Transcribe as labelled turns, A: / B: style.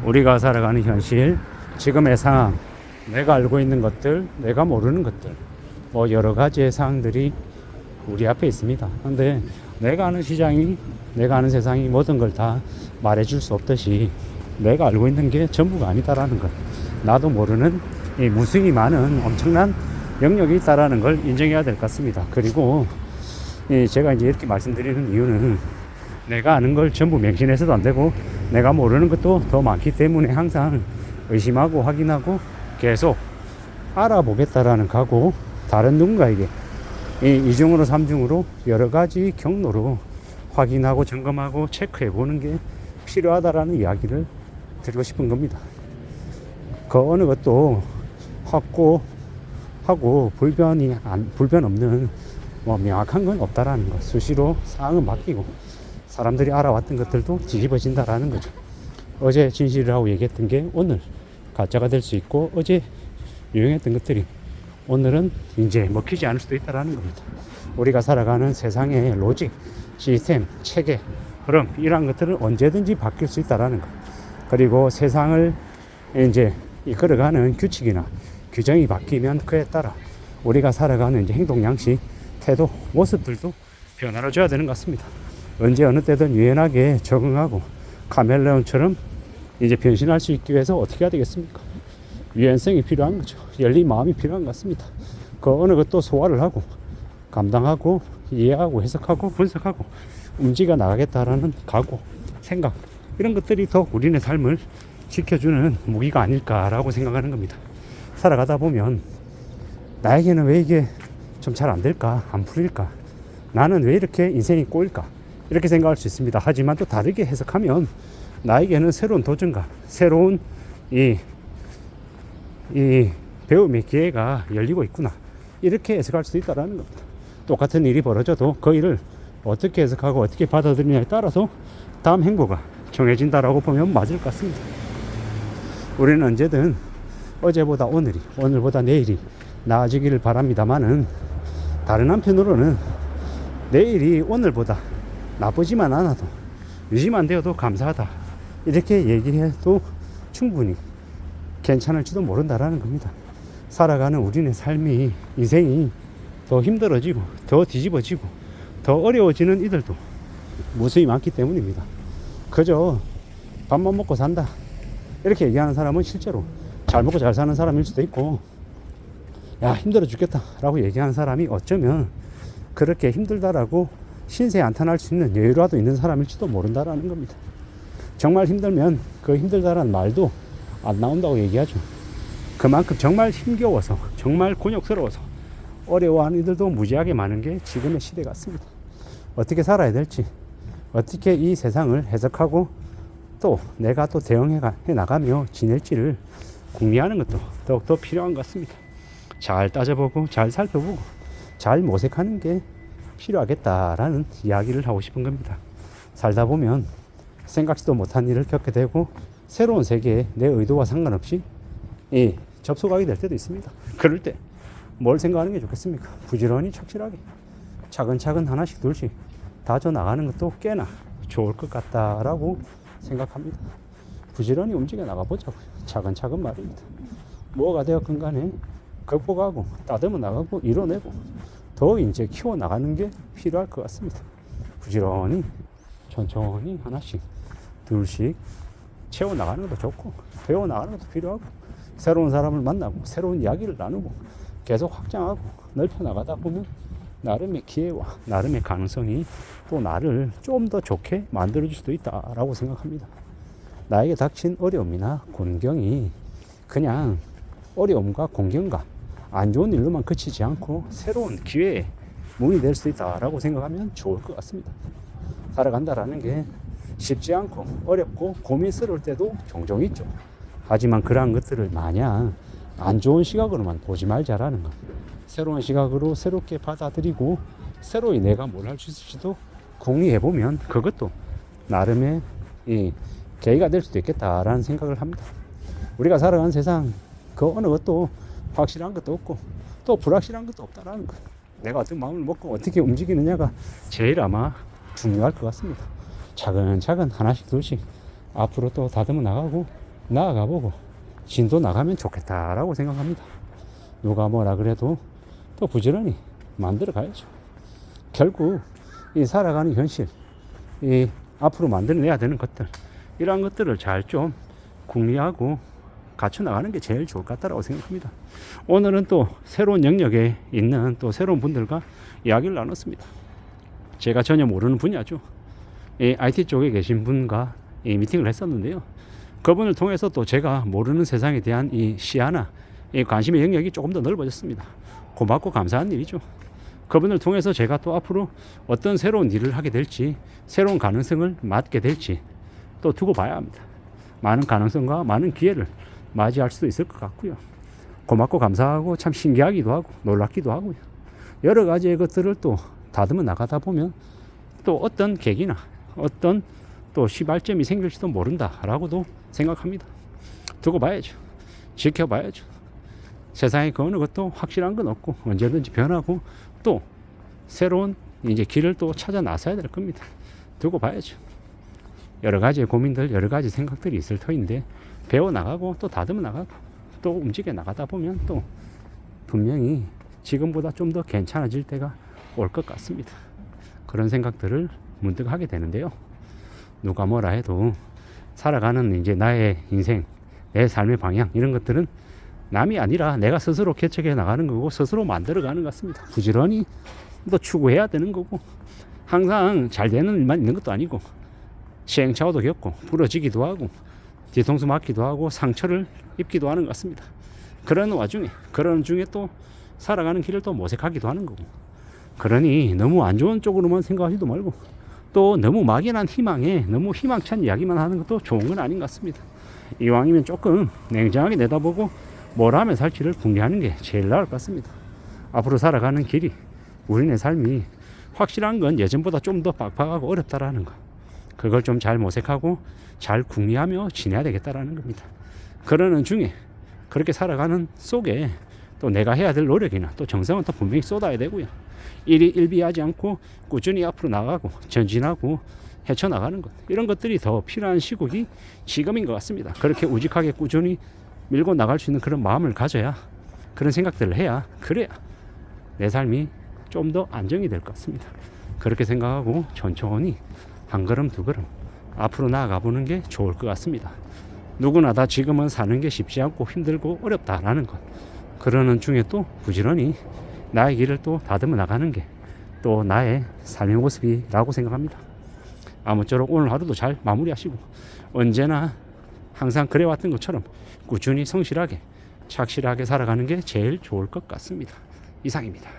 A: 우리가 살아가는 현실, 지금의 상황, 내가 알고 있는 것들, 내가 모르는 것들, 뭐 여러 가지의 사항들이 우리 앞에 있습니다. 근데 내가 아는 시장이, 내가 아는 세상이 모든 걸 다 말해줄 수 없듯이 내가 알고 있는 게 전부가 아니다라는 것, 나도 모르는 이 무수히 많은 엄청난 영역이 있다라는 걸 인정해야 될 것 같습니다. 그리고 제가 이제 이렇게 말씀드리는 이유는 내가 아는 걸 전부 맹신해서도 안 되고 내가 모르는 것도 더 많기 때문에 항상 의심하고 확인하고 계속 알아보겠다라는 각오, 다른 누군가에게 이중으로 삼중으로 여러 가지 경로로 확인하고 점검하고 체크해 보는 게 필요하다라는 이야기를 드리고 싶은 겁니다. 그 어느 것도 확고하고 불변 없는 뭐 명확한 건 없다라는 것, 수시로 상황은 바뀌고 사람들이 알아왔던 것들도 뒤집어진다라는 거죠. 어제 진실이라고 얘기했던 게 오늘 가짜가 될 수 있고, 어제 유행했던 것들이 오늘은 이제 먹히지 않을 수도 있다라는 겁니다. 우리가 살아가는 세상의 로직, 시스템, 체계, 흐름, 이러한 것들은 언제든지 바뀔 수 있다라는 것. 그리고 세상을 이제 이끌어가는 규칙이나 규정이 바뀌면 그에 따라 우리가 살아가는 이제 행동 양식, 태도, 모습들도 변화를 줘야 되는 것 같습니다. 언제 어느 때든 유연하게 적응하고 카멜레온처럼 이제 변신할 수 있기 위해서 어떻게 해야 되겠습니까? 유연성이 필요한 거죠. 열린 마음이 필요한 것 같습니다. 그 어느 것도 소화를 하고 감당하고 이해하고 해석하고 분석하고 움직여 나가겠다라는 각오, 생각, 이런 것들이 더 우리네 삶을 지켜주는 무기가 아닐까라고 생각하는 겁니다. 살아가다 보면 나에게는 왜 이게 좀 잘 안 될까, 안 풀릴까, 나는 왜 이렇게 인생이 꼬일까, 이렇게 생각할 수 있습니다. 하지만 또 다르게 해석하면 나에게는 새로운 도전과 새로운 이 배움의 기회가 열리고 있구나, 이렇게 해석할 수 있다는 겁니다. 똑같은 일이 벌어져도 그 일을 어떻게 해석하고 어떻게 받아들이냐에 따라서 다음 행보가 정해진다라고 보면 맞을 것 같습니다. 우리는 언제든 어제보다 오늘이, 오늘보다 내일이 나아지기를 바랍니다만은, 다른 한편으로는 내일이 오늘보다 나쁘지만 않아도 유지만 되어도 감사하다, 이렇게 얘기해도 충분히 괜찮을지도 모른다라는 겁니다. 살아가는 우리네 삶이, 인생이 더 힘들어지고 더 뒤집어지고 더 어려워지는 이들도 무수히 많기 때문입니다. 그저 밥만 먹고 산다, 이렇게 얘기하는 사람은 실제로 잘 먹고 잘 사는 사람일 수도 있고, 야 힘들어 죽겠다 라고 얘기하는 사람이 어쩌면 그렇게 힘들다라고 신세에 안탄할 수 있는 여유라도 있는 사람일지도 모른다라는 겁니다. 정말 힘들면 그 힘들다라는 말도 안 나온다고 얘기하죠. 그만큼 정말 힘겨워서, 정말 곤욕스러워서 어려워하는 이들도 무지하게 많은 게 지금의 시대 같습니다. 어떻게 살아야 될지, 어떻게 이 세상을 해석하고 또 내가 또 대응해 나가며 지낼지를 궁리하는 것도 더욱더 필요한 것 같습니다. 잘 따져보고 잘 살펴보고 잘 모색하는 게 필요하겠다라는 이야기를 하고 싶은 겁니다. 살다 보면 생각지도 못한 일을 겪게 되고 새로운 세계에 내 의도와 상관없이 접속하게 될 때도 있습니다. 그럴 때 뭘 생각하는 게 좋겠습니까? 부지런히 착실하게 차근차근 하나씩 둘씩 다져 나가는 것도 꽤나 좋을 것 같다라고 생각합니다. 부지런히 움직여 나가보자고요. 차근차근 말입니다. 뭐가 되었건 간에 극복하고 따듬어 나가고 이뤄내고 더 이제 키워 나가는 게 필요할 것 같습니다. 부지런히 천천히 하나씩 둘씩 채워 나가는 것도 좋고 배워 나가는 것도 필요하고, 새로운 사람을 만나고 새로운 이야기를 나누고 계속 확장하고 넓혀 나가다 보면 나름의 기회와 나름의 가능성이 또 나를 좀 더 좋게 만들어줄 수도 있다라고 생각합니다. 나에게 닥친 어려움이나 곤경이 그냥 어려움과 곤경과 안 좋은 일로만 그치지 않고 새로운 기회의 문이 될 수 있다라고 생각하면 좋을 것 같습니다. 살아간다라는 게 쉽지 않고 어렵고 고민스러울 때도 종종 있죠. 하지만 그러한 것들을 마냥 안 좋은 시각으로만 보지 말자라는 것. 새로운 시각으로 새롭게 받아들이고 새로이 내가 뭘 할 수 있을지도 궁리해보면 그것도 나름의 계기가 될 수도 있겠다라는 생각을 합니다. 우리가 살아가는 세상 그 어느 것도 확실한 것도 없고 또 불확실한 것도 없다라는 것. 내가 어떤 마음을 먹고 어떻게 움직이느냐가 제일 아마 중요할 것 같습니다. 차근차근 하나씩 둘씩 앞으로 또 다듬어 나가고 나아가보고 진도 나가면 좋겠다라고 생각합니다. 누가 뭐라 그래도 또 부지런히 만들어 가야죠. 결국 이 살아가는 현실, 이 앞으로 만들어내야 되는 것들, 이러한 것들을 잘 좀 궁리하고 갖춰 나가는 게 제일 좋을 것 같다라고 생각합니다. 오늘은 또 새로운 영역에 있는 또 새로운 분들과 이야기를 나눴습니다. 제가 전혀 모르는 분야죠. 이 IT 쪽에 계신 분과 이 미팅을 했었는데요. 그분을 통해서 또 제가 모르는 세상에 대한 이 시야나 이 관심의 영역이 조금 더 넓어졌습니다. 고맙고 감사한 일이죠. 그분을 통해서 제가 또 앞으로 어떤 새로운 일을 하게 될지, 새로운 가능성을 맞게 될지 또 두고 봐야 합니다. 많은 가능성과 많은 기회를 맞이할 수도 있을 것 같고요. 고맙고 감사하고 참 신기하기도 하고 놀랍기도 하고요. 여러 가지의 것들을 또 다듬어 나가다 보면 또 어떤 계기나 어떤 또 시발점이 생길지도 모른다라고도 생각합니다. 두고 봐야죠. 지켜봐야죠. 세상에 그 어느 것도 확실한 건 없고 언제든지 변하고 또 새로운 이제 길을 또 찾아 나서야 될 겁니다. 두고 봐야죠. 여러 가지의 고민들, 여러 가지 생각들이 있을 터인데 배워 나가고 또 다듬어 나가고 또 움직여 나가다 보면 또 분명히 지금보다 좀 더 괜찮아질 때가 올 것 같습니다. 그런 생각들을 문득 하게 되는데요. 누가 뭐라 해도 살아가는 이제 나의 인생, 내 삶의 방향 이런 것들은 남이 아니라 내가 스스로 개척해 나가는 거고 스스로 만들어가는 것 같습니다. 부지런히 또 추구해야 되는 거고 항상 잘 되는 일만 있는 것도 아니고 시행착오도 겪고 부러지기도 하고 뒤통수 맞기도 하고 상처를 입기도 하는 것 같습니다. 그런 와중에 그런 중에 또 살아가는 길을 또 모색하기도 하는 거고 그러니 너무 안 좋은 쪽으로만 생각하지도 말고 또 너무 막연한 희망에 너무 희망찬 이야기만 하는 것도 좋은 건 아닌 것 같습니다. 이왕이면 조금 냉정하게 내다보고 뭘 하면 살지를 궁리하는 게 제일 나을 것 같습니다. 앞으로 살아가는 길이 우리네 삶이 확실한 건 예전보다 좀 더 빡빡하고 어렵다라는 거 그걸 좀 잘 모색하고 잘 궁리하며 지내야 되겠다라는 겁니다. 그러는 중에 그렇게 살아가는 속에 또 내가 해야 될 노력이나 또 정성은 또 분명히 쏟아야 되고요. 일이 일비하지 않고 꾸준히 앞으로 나가고 전진하고 헤쳐나가는 것 이런 것들이 더 필요한 시국이 지금인 것 같습니다. 그렇게 우직하게 꾸준히 밀고 나갈 수 있는 그런 마음을 가져야 그런 생각들을 해야 그래야 내 삶이 좀 더 안정이 될 것 같습니다. 그렇게 생각하고 천천히 한 걸음 두 걸음 앞으로 나아가 보는 게 좋을 것 같습니다. 누구나 다 지금은 사는 게 쉽지 않고 힘들고 어렵다라는 것 그러는 중에 또 부지런히 나의 길을 또 다듬어 나가는 게 또 나의 삶의 모습이라고 생각합니다. 아무쪼록 오늘 하루도 잘 마무리하시고 언제나 항상 그래왔던 것처럼 꾸준히 성실하게 착실하게 살아가는 게 제일 좋을 것 같습니다. 이상입니다.